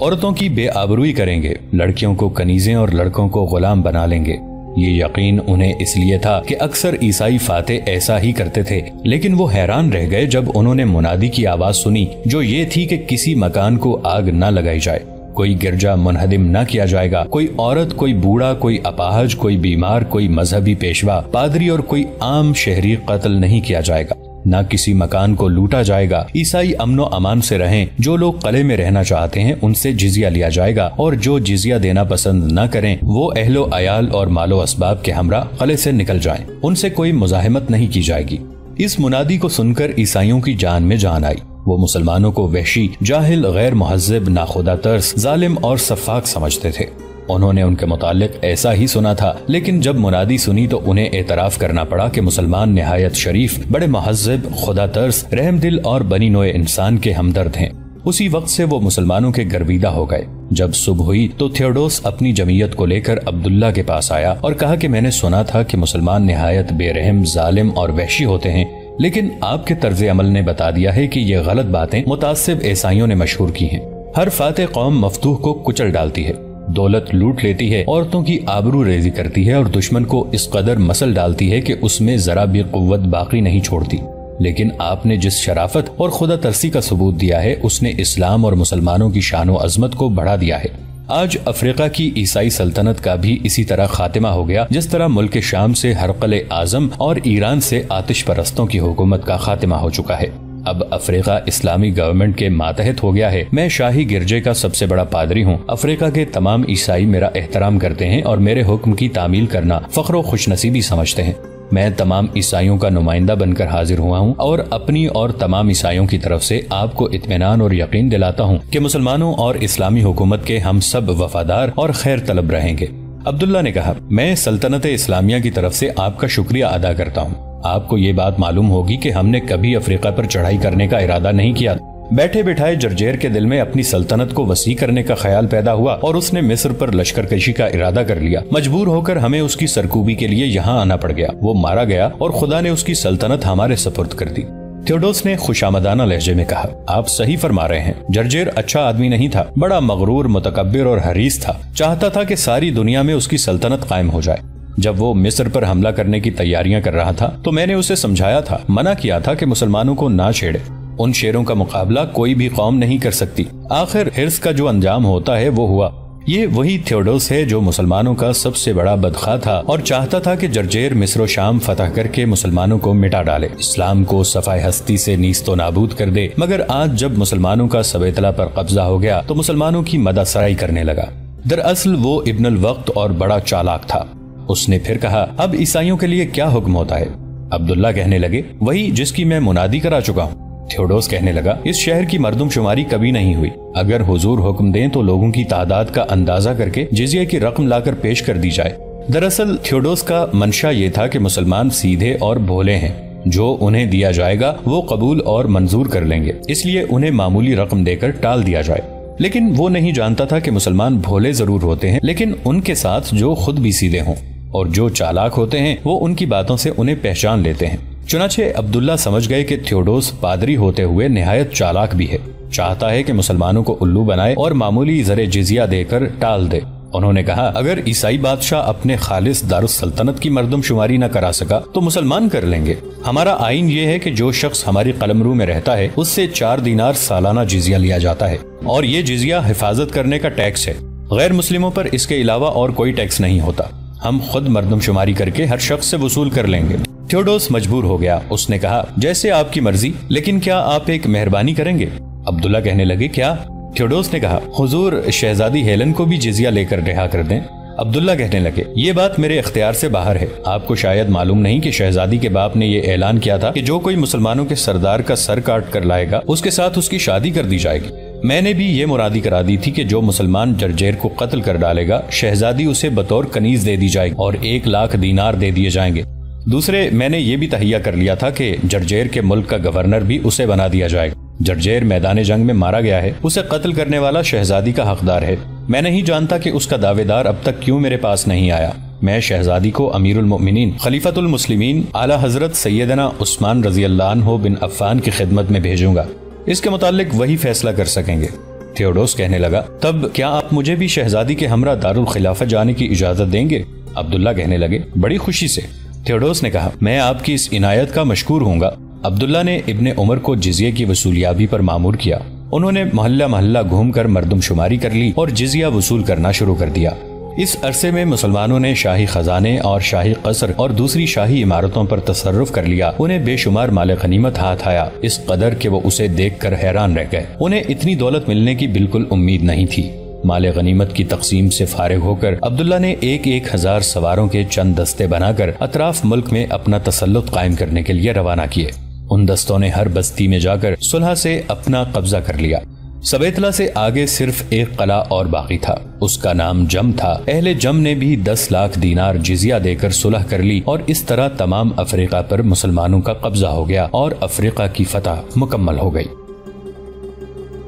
عورتوں کی بے آبروئی کریں گے، لڑکیوں کو کنیزیں اور لڑکوں کو غلام بنا لیں گے۔ یہ یقین انہیں اس لیے تھا کہ اکثر عیسائی فاتح ایسا ہی کرتے تھے، لیکن وہ حیران رہ گئے جب انہوں نے منادی کی آواز سنی جو یہ تھی کہ کسی مکان کو آگ نہ لگائی جائے، کوئی گرجا منہدم نہ کیا جائے گا، کوئی عورت، کوئی بوڑھا، کوئی اپاہج، کوئی بیمار، کوئی مذہبی پیشوا، پادری اور کوئی عام شہری قتل نہیں کیا جائے گا، نہ کسی مکان کو لوٹا جائے گا، عیسائی امن و امان سے رہیں، جو لوگ قلعے میں رہنا چاہتے ہیں ان سے جزیہ لیا جائے گا، اور جو جزیہ دینا پسند نہ کریں وہ اہل و عیال اور مال و اسباب کے ہمراہ قلعے سے نکل جائیں، ان سے کوئی مزاحمت نہیں کی جائے گی۔ اس منادی کو سن کر عیسائیوں کی جان میں جان آئی۔ وہ مسلمانوں کو وحشی، جاہل، غیر مہذب، ناخدا ترس، ظالم اور سفاک سمجھتے تھے۔ انہوں نے ان کے متعلق ایسا ہی سنا تھا، لیکن جب منادی سنی تو انہیں اعتراف کرنا پڑا کہ مسلمان نہایت شریف، بڑے مہذب، خدا ترس، رحم دل اور بنی نوع انسان کے ہمدرد ہیں۔ اسی وقت سے وہ مسلمانوں کے گرویدہ ہو گئے۔ جب صبح ہوئی تو تھیوڈوس اپنی جمعیت کو لے کر عبداللہ کے پاس آیا اور کہا کہ میں نے سنا تھا کہ مسلمان نہایت بے رحم، ظالم اور وحشی ہوتے ہیں، لیکن آپ کے طرز عمل نے بتا دیا ہے کہ یہ غلط باتیں متعصب عیسائیوں نے مشہور کی ہیں۔ ہر فاتح قوم مفتوح کو کچل ڈالتی ہے، دولت لوٹ لیتی ہے، عورتوں کی آبرو ریزی کرتی ہے اور دشمن کو اس قدر مسل ڈالتی ہے کہ اس میں ذرا بھی قوت باقی نہیں چھوڑتی۔ لیکن آپ نے جس شرافت اور خدا ترسی کا ثبوت دیا ہے اس نے اسلام اور مسلمانوں کی شان و عظمت کو بڑھا دیا ہے۔ آج افریقہ کی عیسائی سلطنت کا بھی اسی طرح خاتمہ ہو گیا جس طرح ملک شام سے ہرقل اعظم اور ایران سے آتش پرستوں کی حکومت کا خاتمہ ہو چکا ہے۔ اب افریقہ اسلامی گورنمنٹ کے ماتحت ہو گیا ہے۔ میں شاہی گرجے کا سب سے بڑا پادری ہوں۔ افریقہ کے تمام عیسائی میرا احترام کرتے ہیں اور میرے حکم کی تعمیل کرنا فخر و خوش نصیبی سمجھتے ہیں۔ میں تمام عیسائیوں کا نمائندہ بن کر حاضر ہوا ہوں اور اپنی اور تمام عیسائیوں کی طرف سے آپ کو اطمینان اور یقین دلاتا ہوں کہ مسلمانوں اور اسلامی حکومت کے ہم سب وفادار اور خیر طلب رہیں گے۔ عبداللہ نے کہا، میں سلطنت اسلامیہ کی طرف سے آپ کا شکریہ ادا کرتا ہوں۔ آپ کو یہ بات معلوم ہوگی کہ ہم نے کبھی افریقہ پر چڑھائی کرنے کا ارادہ نہیں کیا۔ بیٹھے بٹھائے جرجیر کے دل میں اپنی سلطنت کو وسیع کرنے کا خیال پیدا ہوا اور اس نے مصر پر لشکر کشی کا ارادہ کر لیا۔ مجبور ہو کر ہمیں اس کی سرکوبی کے لیے یہاں آنا پڑ گیا۔ وہ مارا گیا اور خدا نے اس کی سلطنت ہمارے سپرد کر دی۔ تھیوڈوس نے خوشامدانہ لہجے میں کہا، آپ صحیح فرما رہے ہیں۔ جرجیر اچھا آدمی نہیں تھا، بڑا مغرور، متکبر اور حریص تھا۔ چاہتا تھا کہ ساری دنیا میں اس کی سلطنت قائم ہو جائے۔ جب وہ مصر پر حملہ کرنے کی تیاریاں کر رہا تھا تو میں نے اسے سمجھایا تھا، منع کیا تھا کہ مسلمانوں کو نہ چھیڑے۔ ان شیروں کا مقابلہ کوئی بھی قوم نہیں کر سکتی۔ آخر حرص کا جو انجام ہوتا ہے وہ ہوا۔ یہ وہی تھیوڈوس ہے جو مسلمانوں کا سب سے بڑا بدخواہ تھا اور چاہتا تھا کہ جرجیر مصر و شام فتح کر کے مسلمانوں کو مٹا ڈالے، اسلام کو صفائے ہستی سے نیست و نابود کر دے۔ مگر آج جب مسلمانوں کا سبیتلا پر قبضہ ہو گیا تو مسلمانوں کی مدح سرائی کرنے لگا۔ دراصل وہ ابن الوقت اور بڑا چالاک تھا۔ اس نے پھر کہا، اب عیسائیوں کے لیے کیا حکم ہوتا ہے؟ عبداللہ کہنے لگے، وہی جس کی میں منادی کرا چکا ہوں۔ تھیوڈوس کہنے لگا، اس شہر کی مردم شماری کبھی نہیں ہوئی۔ اگر حضور حکم دیں تو لوگوں کی تعداد کا اندازہ کر کے جزیہ کی رقم لا کر پیش کر دی جائے۔ دراصل تھیوڈوس کا منشا یہ تھا کہ مسلمان سیدھے اور بھولے ہیں، جو انہیں دیا جائے گا وہ قبول اور منظور کر لیں گے، اس لیے انہیں معمولی رقم دے کر ٹال دیا جائے۔ لیکن وہ نہیں جانتا تھا کہ مسلمان بھولے ضرور ہوتے ہیں لیکن ان کے ساتھ جو خود بھی سیدھے ہوں، اور جو چالاک ہوتے ہیں وہ ان کی باتوں سے انہیں پہچان لیتے ہیں۔ چنانچہ عبداللہ سمجھ گئے کہ تھیوڈوس پادری ہوتے ہوئے نہایت چالاک بھی ہے، چاہتا ہے کہ مسلمانوں کو الو بنائے اور معمولی زر جزیہ دے کر ٹال دے۔ انہوں نے کہا، اگر عیسائی بادشاہ اپنے خالص دارالسلطنت کی مردم شماری نہ کرا سکا تو مسلمان کر لیں گے۔ ہمارا آئین یہ ہے کہ جو شخص ہماری قلمرو میں رہتا ہے اس سے 4 دینار سالانہ جزیہ لیا جاتا ہے، اور یہ جزیہ حفاظت کرنے کا ٹیکس ہے۔ غیر مسلموں پر اس کے علاوہ اور کوئی ٹیکس نہیں ہوتا۔ ہم خود مردم شماری کر کے ہر شخص سے وصول کر لیں گے۔ تھیوڈوس مجبور ہو گیا۔ اس نے کہا، جیسے آپ کی مرضی، لیکن کیا آپ ایک مہربانی کریں گے؟ عبداللہ کہنے لگے، کیا؟ تھیوڈوس نے کہا، حضور شہزادی ہیلن کو بھی جزیہ لے کر رہا کر دیں۔ عبداللہ کہنے لگے، یہ بات میرے اختیار سے باہر ہے۔ آپ کو شاید معلوم نہیں کہ شہزادی کے باپ نے یہ اعلان کیا تھا کہ جو کوئی مسلمانوں کے سردار کا سر کاٹ کر لائے گا اس کے ساتھ اس کی شادی کر دی جائے گی۔ میں نے بھی یہ مرادی کرا دی تھی کہ جو مسلمان جرجیر کو قتل کر ڈالے گا شہزادی اسے بطور کنیز دے دی جائے گی اور 1 لاکھ دینار دے دیے جائیں گے۔ دوسرے، میں نے یہ بھی تہیہ کر لیا تھا کہ جرجیر کے ملک کا گورنر بھی اسے بنا دیا جائے گا۔ جرجیر میدان جنگ میں مارا گیا ہے، اسے قتل کرنے والا شہزادی کا حقدار ہے۔ میں نہیں جانتا کہ اس کا دعوے دار اب تک کیوں میرے پاس نہیں آیا۔ میں شہزادی کو امیر المؤمنین خلیفۃ المسلمین اعلی حضرت سیدنا عثمان رضی اللہ عنہ بن عفان کی خدمت میں بھیجوں گا، اس کے متعلق وہی فیصلہ کر سکیں گے۔ تھیوڈوس کہنے لگا تب کیا آپ مجھے بھی شہزادی کے ہمراہ دارالخلافہ جانے کی اجازت دیں گے؟ عبداللہ کہنے لگے بڑی خوشی سے۔ تھیوڈوس نے کہا میں آپ کی اس عنایت کا مشکور ہوں گا۔ عبداللہ نے ابن عمر کو جزیے کی وصولیابی پر مامور کیا۔ انہوں نے محلہ محلہ گھوم کر مردم شماری کر لی اور جزیہ وصول کرنا شروع کر دیا۔ اس عرصے میں مسلمانوں نے شاہی خزانے اور شاہی قصر اور دوسری شاہی عمارتوں پر تصرف کر لیا۔ انہیں بے شمار مال غنیمت ہاتھ آیا، اس قدر کہ وہ اسے دیکھ کر حیران رہ گئے۔ انہیں اتنی دولت ملنے کی بالکل امید نہیں تھی۔ مال غنیمت کی تقسیم سے فارغ ہو کر عبداللہ نے 1,000 سواروں کے چند دستے بنا کر اطراف ملک میں اپنا تسلط قائم کرنے کے لیے روانہ کیے۔ ان دستوں نے ہر بستی میں جا کر صلح سے اپنا قبضہ کر لیا۔ سبیتلا سے آگے صرف ایک قلعہ اور باقی تھا، اس کا نام جم تھا۔ اہل جم نے بھی 10 لاکھ دینار جزیہ دے کر صلح کر لی اور اس طرح تمام افریقہ پر مسلمانوں کا قبضہ ہو گیا اور افریقہ کی فتح مکمل ہو گئی۔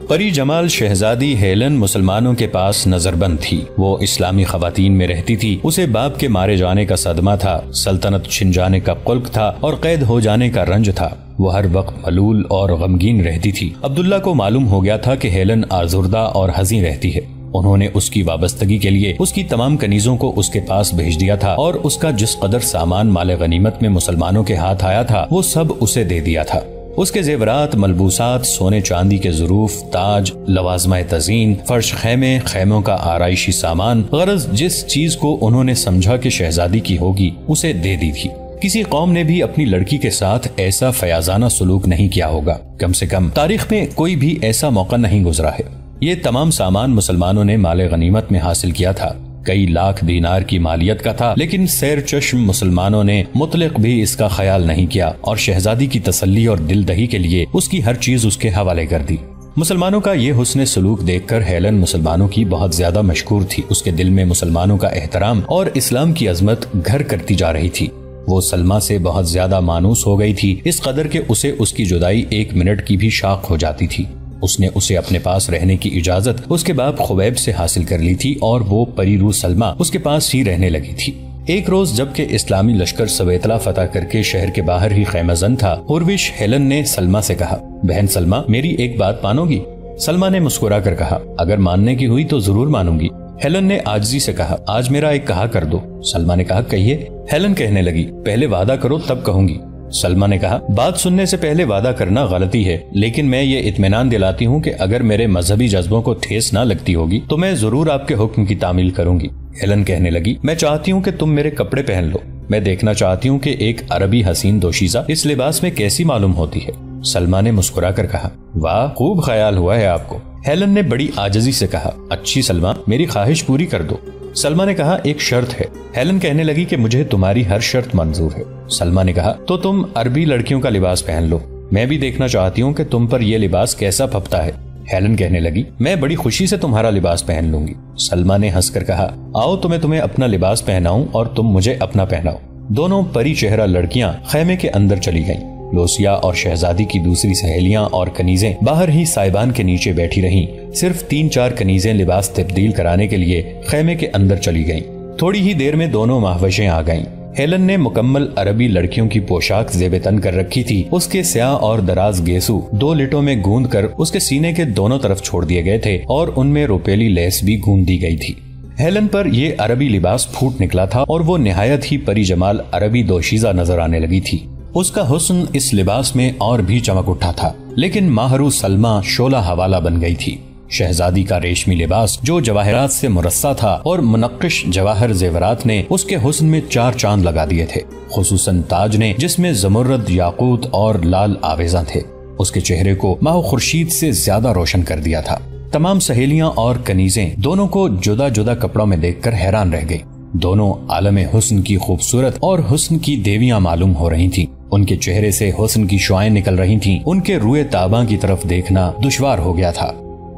پری جمال شہزادی ہیلن مسلمانوں کے پاس نظر بند تھی۔ وہ اسلامی خواتین میں رہتی تھی۔ اسے باپ کے مارے جانے کا صدمہ تھا، سلطنت چھن جانے کا قلق تھا اور قید ہو جانے کا رنج تھا۔ وہ ہر وقت ملول اور غمگین رہتی تھی۔ عبداللہ کو معلوم ہو گیا تھا کہ ہیلن آزردہ اور حزین رہتی ہے۔ انہوں نے اس کی وابستگی کے لیے اس کی تمام کنیزوں کو اس کے پاس بھیج دیا تھا اور اس کا جس قدر سامان مال غنیمت میں مسلمانوں کے ہاتھ آیا تھا وہ سب اسے دے دیا تھا۔ اس کے زیورات، ملبوسات، سونے چاندی کے ظروف، تاج، لوازمہ تزئین، فرش خیمے، خیموں کا آرائشی سامان، غرض جس چیز کو انہوں نے سمجھا کہ شہزادی کی ہوگی اسے دے دی تھی۔ کسی قوم نے بھی اپنی لڑکی کے ساتھ ایسا فیاضانہ سلوک نہیں کیا ہوگا، کم سے کم تاریخ میں کوئی بھی ایسا موقع نہیں گزرا ہے۔ یہ تمام سامان مسلمانوں نے مال غنیمت میں حاصل کیا تھا، کئی لاکھ دینار کی مالیت کا تھا، لیکن سیر چشم مسلمانوں نے مطلق بھی اس کا خیال نہیں کیا اور شہزادی کی تسلی اور دل دہی کے لیے اس کی ہر چیز اس کے حوالے کر دی۔ مسلمانوں کا یہ حسن سلوک دیکھ کر ہیلن مسلمانوں کی بہت زیادہ مشکور تھی۔ اس کے دل میں مسلمانوں کا احترام اور اسلام کی عظمت گھر کرتی جا رہی تھی۔ وہ سلمہ سے بہت زیادہ مانوس ہو گئی تھی، اس قدر کہ اسے اس کی جدائی 1 منٹ کی بھی شاق ہو جاتی تھی۔ اس نے اسے اپنے پاس رہنے کی اجازت اس کے باپ خبیب سے حاصل کر لی تھی اور وہ پری روح سلمہ اس کے پاس ہی رہنے لگی تھی۔ ایک روز جبکہ اسلامی لشکر سویتلا فتح کر کے شہر کے باہر ہی خیمہ زن تھا، اوروش ہیلن نے سلمہ سے کہا بہن سلمہ میری ایک بات مانو گی؟ سلمہ نے مسکرا کر کہا اگر ماننے کی ہوئی تو ضرور مانوں گی۔ ہیلن نے عاجزی سے کہا آج میرا ایک کہا کر دو۔ سلمہ نے کہا کہیے۔ ہیلن کہنے لگی پہلے وعدہ کرو تب کہوں گی۔ سلمہ نے کہا بات سننے سے پہلے وعدہ کرنا غلطی ہے، لیکن میں یہ اطمینان دلاتی ہوں کہ اگر میرے مذہبی جذبوں کو ٹھیس نہ لگتی ہوگی تو میں ضرور آپ کے حکم کی تعمیل کروں گی۔ ہیلن کہنے لگی میں چاہتی ہوں کہ تم میرے کپڑے پہن لو، میں دیکھنا چاہتی ہوں کہ ایک عربی حسین دوشیزہ اس لباس میں کیسی معلوم ہوتی ہے۔ سلمہ نے مسکرا کر کہا واہ خوب خیال ہوا ہے آپ کو۔ ہیلن نے بڑی عاجزی سے کہا اچھی سلمہ میری خواہش پوری کر دو۔ سلمہ نے کہا ایک شرط ہے۔ ہیلن کہنے لگی کہ مجھے تمہاری ہر شرط منظور ہے۔ سلمہ نے کہا تو تم عربی لڑکیوں کا لباس پہن لو، میں بھی دیکھنا چاہتی ہوں کہ تم پر یہ لباس کیسا پھپتا ہے۔ ہیلن کہنے لگی میں بڑی خوشی سے تمہارا لباس پہن لوں گی۔ سلمہ نے ہنس کر کہا آؤ تو میں تمہیں اپنا لباس پہناؤں اور تم مجھے اپنا پہناؤ۔ دونوں پری چہرہ لڑکیاں خیمے کے اندر چلی گئیں۔ لوسیا اور شہزادی کی دوسری سہیلیاں اور کنیزیں باہر ہی سائبان کے نیچے بیٹھی رہیں۔ صرف 3-4 کنیزیں لباس تبدیل کرانے کے لیے خیمے کے اندر چلی گئیں۔ تھوڑی ہی دیر میں دونوں مہوشیں آ گئیں۔ ہیلن نے مکمل عربی لڑکیوں کی پوشاک زیب تن کر رکھی تھی۔ اس کے سیاہ اور دراز گیسو 2 لٹوں میں گوند کر اس کے سینے کے دونوں طرف چھوڑ دیے گئے تھے اور ان میں روپیلی لیس بھی گوند دی گئی تھی۔ ہیلن پر یہ عربی لباس پھوٹ نکلا تھا اور وہ نہایت ہی پری جمال عربی دوشیزہ نظر آنے لگی تھی۔ اس کا حسن اس لباس میں اور بھی چمک اٹھا تھا، لیکن ماہرو سلمہ شعلہ حوالہ بن گئی تھی۔ شہزادی کا ریشمی لباس جو جواہرات سے مرصع تھا اور منقش جواہر زیورات نے اس کے حسن میں 4 چاند لگا دیے تھے، خصوصاً تاج نے جس میں زمرد، یاقوت اور لال آویزاں تھے، اس کے چہرے کو ماہ خورشید سے زیادہ روشن کر دیا تھا۔ تمام سہیلیاں اور کنیزیں دونوں کو جدا جدا کپڑوں میں دیکھ کر حیران رہ گئی۔ دونوں عالم حسن کی خوبصورت اور حسن کی دیویاں معلوم ہو رہی تھیں۔ ان کے چہرے سے حسن کی شعائیں نکل رہی تھیں۔ ان کے روئے تاباں کی طرف دیکھنا دشوار ہو گیا تھا۔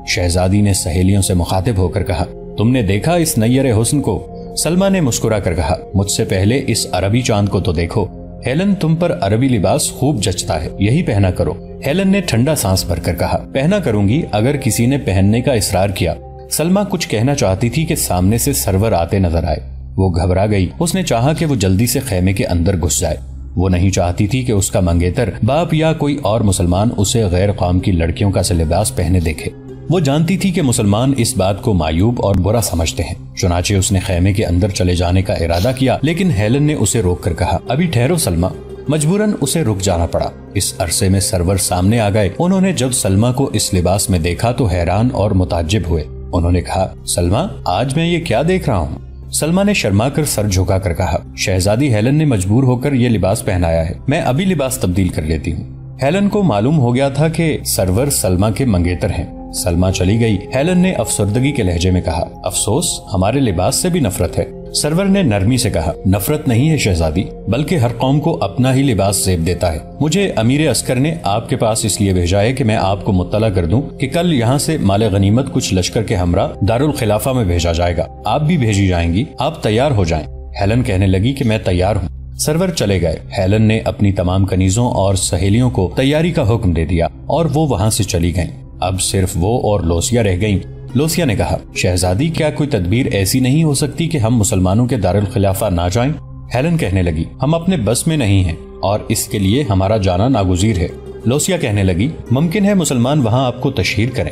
شہزادی نے سہیلیوں سے مخاطب ہو کر کہا تم نے دیکھا اس نیر حسن کو؟ سلمہ نے مسکرا کر کہا مجھ سے پہلے اس عربی چاند کو تو دیکھو۔ ہیلن تم پر عربی لباس خوب جچتا ہے، یہی پہنا کرو۔ ہیلن نے ٹھنڈا سانس بھر کر کہا پہنا کروں گی اگر کسی نے پہننے کا اصرار کیا۔ سلمہ کچھ کہنا چاہتی تھی کہ سامنے سے سرور آتے نظر آئے۔ وہ گھبرا گئی۔ اس نے چاہا کہ وہ جلدی سے خیمے کے اندر گھس جائے۔ وہ نہیں چاہتی تھی کہ اس کا منگیتر باپ یا کوئی اور مسلمان اسے غیر قوم کی لڑکیوں کا لباس پہنے دیکھے۔ وہ جانتی تھی کہ مسلمان اس بات کو معیوب اور برا سمجھتے ہیں، چنانچہ اس نے خیمے کے اندر چلے جانے کا ارادہ کیا، لیکن ہیلن نے اسے روک کر کہا، ابھی ٹھہرو سلمہ۔ مجبوراً اسے رک جانا پڑا۔ اس عرصے میں سرور سامنے آ گئے۔ انہوں نے جب سلمہ کو اس لباس میں دیکھا تو حیران اور متعجب ہوئے۔ انہوں نے کہا، سلمہ، آج میں یہ کیا دیکھ رہا ہوں؟ سلمہ نے شرما کر سر جھکا کر کہا، شہزادی ہیلن نے مجبور ہو کر یہ لباس پہنایا ہے، میں ابھی لباس تبدیل کر لیتی ہوں۔ ہیلن کو معلوم ہو گیا تھا کہ سرور سلمہ کے منگیتر ہیں۔ سلمہ چلی گئی۔ ہیلن نے افسردگی کے لہجے میں کہا، افسوس، ہمارے لباس سے بھی نفرت ہے۔ سرور نے نرمی سے کہا، نفرت نہیں ہے شہزادی، بلکہ ہر قوم کو اپنا ہی لباس زیب دیتا ہے۔ مجھے امیر عسکر نے آپ کے پاس اس لیے بھیجا ہے کہ میں آپ کو مطلع کر دوں کہ کل یہاں سے مال غنیمت کچھ لشکر کے ہمراہ دارالخلافہ میں بھیجا جائے گا، آپ بھی بھیجی جائیں گی، آپ تیار ہو جائیں۔ ہیلن کہنے لگی کہ میں تیار ہوں۔ سرور چلے گئے۔ ہیلن نے اپنی تمام کنیزوں اور سہیلیوں کو تیاری کا حکم دے دیا اور وہ وہاں سے چلی گئیں۔ اب صرف وہ اور لوسیا رہ گئیں۔ لوسیا نے کہا، شہزادی، کیا کوئی تدبیر ایسی نہیں ہو سکتی کہ ہم مسلمانوں کے دارالخلافہ نہ جائیں؟ ہیلن کہنے لگی، ہم اپنے بس میں نہیں ہیں اور اس کے لیے ہمارا جانا ناگزیر ہے۔ لوسیا کہنے لگی، ممکن ہے مسلمان وہاں آپ کو تشہیر کریں۔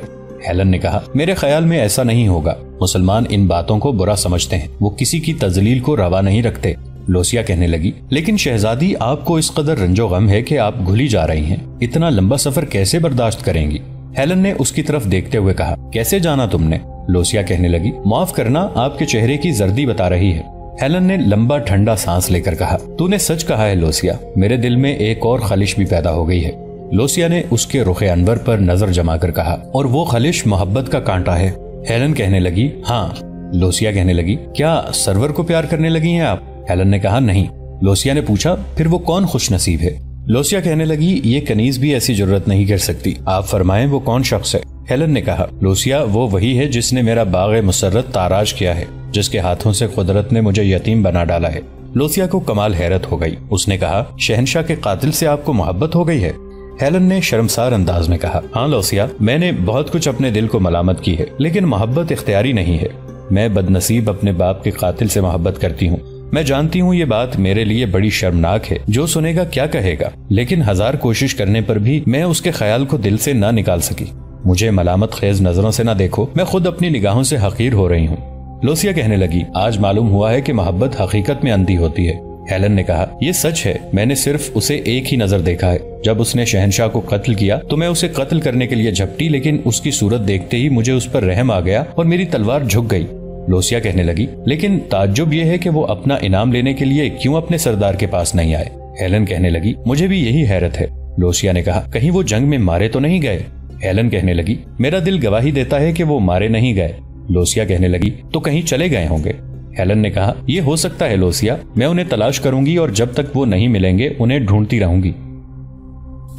ہیلن نے کہا، میرے خیال میں ایسا نہیں ہوگا، مسلمان ان باتوں کو برا سمجھتے ہیں، وہ کسی کی تذلیل کو روا نہیں رکھتے۔ لوسیا کہنے لگی، لیکن شہزادی، آپ کو اس قدر رنج و غم ہے کہ آپ گھلی جا رہی ہیں، اتنا لمبا سفر کیسے برداشت کریں گی؟ ہیلن نے اس کی طرف دیکھتے ہوئے کہا، کیسے جانا تم نے؟ لوسیا کہنے لگی، معاف کرنا، آپ کے چہرے کی زردی بتا رہی ہے۔ ہیلن نے لمبا ٹھنڈا سانس لے کر کہا، تو نے سچ کہا ہے لوسیا، میرے دل میں ایک اور خلش بھی پیدا ہو گئی ہے۔ لوسیا نے اس کے رخ انور پر نظر جما کر کہا، اور وہ خلش محبت کا کانٹا ہے۔ ہیلن کہنے لگی، ہاں۔ لوسیا کہنے لگی، کیا سرور کو پیار کرنے لگی ہیں آپ؟ ہیلن نے کہا، نہیں۔ لوسیا نے پوچھا، پھر وہ کون خوش نصیب ہے؟ لوسیا کہنے لگی، یہ کنیز بھی ایسی جرت نہیں کر سکتی، آپ فرمائیں وہ کون شخص ہے؟ ہیلن نے کہا، لوسیا، وہ وہی ہے جس نے میرا باغ مسرت تاراج کیا ہے، جس کے ہاتھوں سے قدرت نے مجھے یتیم بنا ڈالا ہے۔ لوسیا کو کمال حیرت ہو گئی۔ اس نے کہا، شہنشاہ کے قاتل سے آپ کو محبت ہو گئی ہے؟ ہیلن نے شرمسار انداز میں کہا، ہاں لوسیا، میں نے بہت کچھ اپنے دل کو ملامت کی ہے، لیکن محبت اختیاری نہیں ہے۔ میں بدنصیب اپنے باپ کے قاتل سے محبت کرتی ہوں۔ میں جانتی ہوں یہ بات میرے لیے بڑی شرمناک ہے، جو سنے گا کیا کہے گا، لیکن ہزار کوشش کرنے پر بھی میں اس کے خیال کو دل سے نہ نکال سکی۔ مجھے ملامت خیز نظروں سے نہ دیکھو، میں خود اپنی نگاہوں سے حقیر ہو رہی ہوں۔ لوسیا کہنے لگی، آج معلوم ہوا ہے کہ محبت حقیقت میں اندھی ہوتی ہے۔ ہیلن نے کہا، یہ سچ ہے، میں نے صرف اسے ایک ہی نظر دیکھا ہے۔ جب اس نے شہنشاہ کو قتل کیا تو میں اسے قتل کرنے کے لیے جھپٹی، لیکن اس کی صورت دیکھتے ہی مجھے اس پر رحم آ گیا اور میری تلوار جھک گئی۔ لوسیا کہنے لگی، لیکن تعجب یہ ہے کہ وہ اپنا انعام لینے کے لیے کیوں اپنے سردار کے پاس نہیں آئے؟ ہیلن کہنے لگی، مجھے بھی یہی حیرت ہے۔ لوسیا نے کہا، کہیں وہ جنگ میں مارے تو نہیں گئے؟ ہیلن کہنے لگی، میرا دل گواہی دیتا ہے کہ وہ مارے نہیں گئے۔ لوسیا کہنے لگی، تو کہیں چلے گئے ہوں گے؟ ہیلن نے کہا، یہ ہو سکتا ہے لوسیا، میں انہیں تلاش کروں گی اور جب تک وہ نہیں ملیں گے انہیں ڈھونڈتی رہوں گی۔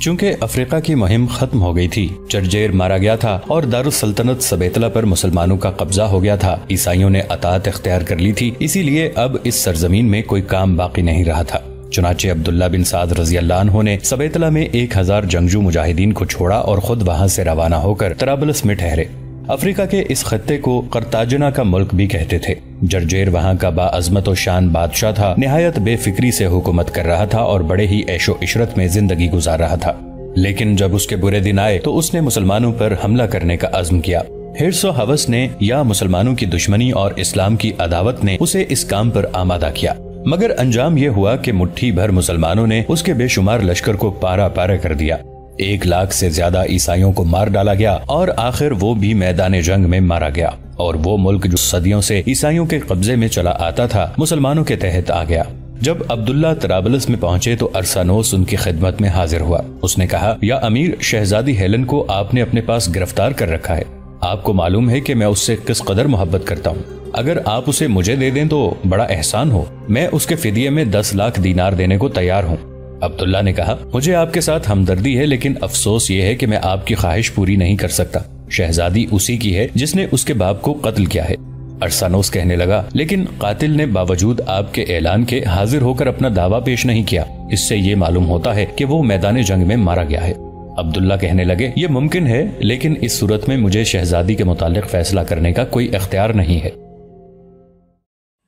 چونکہ افریقہ کی مہم ختم ہو گئی تھی، جرجیر مارا گیا تھا اور دارالسلطنت سبیتلا پر مسلمانوں کا قبضہ ہو گیا تھا، عیسائیوں نے اطاعت اختیار کر لی تھی، اسی لیے اب اس سرزمین میں کوئی کام باقی نہیں رہا تھا۔ چنانچہ عبداللہ بن سعد رضی اللہ عنہ نے سبیتلا میں 1000 جنگجو مجاہدین کو چھوڑا اور خود وہاں سے روانہ ہو کر طرابلس میں ٹھہرے۔ افریقہ کے اس خطے کو قرطاجنہ کا ملک بھی کہتے تھے۔ جرجیر وہاں کا باعظمت و شان بادشاہ تھا، نہایت بے فکری سے حکومت کر رہا تھا اور بڑے ہی عیش و عشرت میں زندگی گزار رہا تھا۔ لیکن جب اس کے برے دن آئے تو اس نے مسلمانوں پر حملہ کرنے کا عزم کیا۔ حرص و ہوس نے یا مسلمانوں کی دشمنی اور اسلام کی عداوت نے اسے اس کام پر آمادہ کیا، مگر انجام یہ ہوا کہ مٹھی بھر مسلمانوں نے اس کے بے شمار لشکر کو پارا پارا کر دیا۔ 1 لاکھ سے زیادہ عیسائیوں کو مار ڈالا گیا اور آخر وہ بھی میدان جنگ میں مارا گیا، اور وہ ملک جو صدیوں سے عیسائیوں کے قبضے میں چلا آتا تھا مسلمانوں کے تحت آ گیا۔ جب عبداللہ طرابلس میں پہنچے تو ارسانوس ان کی خدمت میں حاضر ہوا۔ اس نے کہا، یا امیر، شہزادی ہیلن کو آپ نے اپنے پاس گرفتار کر رکھا ہے۔ آپ کو معلوم ہے کہ میں اس سے کس قدر محبت کرتا ہوں۔ اگر آپ اسے مجھے دے دیں تو بڑا احسان ہو، میں اس کے فدیے میں 10 لاکھ دینار دینے کو تیار ہوں۔ عبداللہ نے کہا، مجھے آپ کے ساتھ ہمدردی ہے، لیکن افسوس یہ ہے کہ میں آپ کی خواہش پوری نہیں کر سکتا۔ شہزادی اسی کی ہے جس نے اس کے باپ کو قتل کیا ہے۔ ارسانوس کہنے لگا، لیکن قاتل نے باوجود آپ کے اعلان کے حاضر ہو کر اپنا دعویٰ پیش نہیں کیا، اس سے یہ معلوم ہوتا ہے کہ وہ میدان جنگ میں مارا گیا ہے۔ عبداللہ کہنے لگے، یہ ممکن ہے، لیکن اس صورت میں مجھے شہزادی کے متعلق فیصلہ کرنے کا کوئی اختیار نہیں ہے۔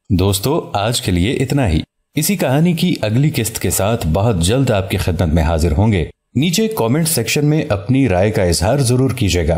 دوستو، آج کے لیے اتنا ہی۔ اسی کہانی کی اگلی قسط کے ساتھ بہت جلد آپ کی خدمت میں حاضر ہوں گے۔ نیچے کامنٹ سیکشن میں اپنی رائے کا اظہار ضرور کیجیے گا۔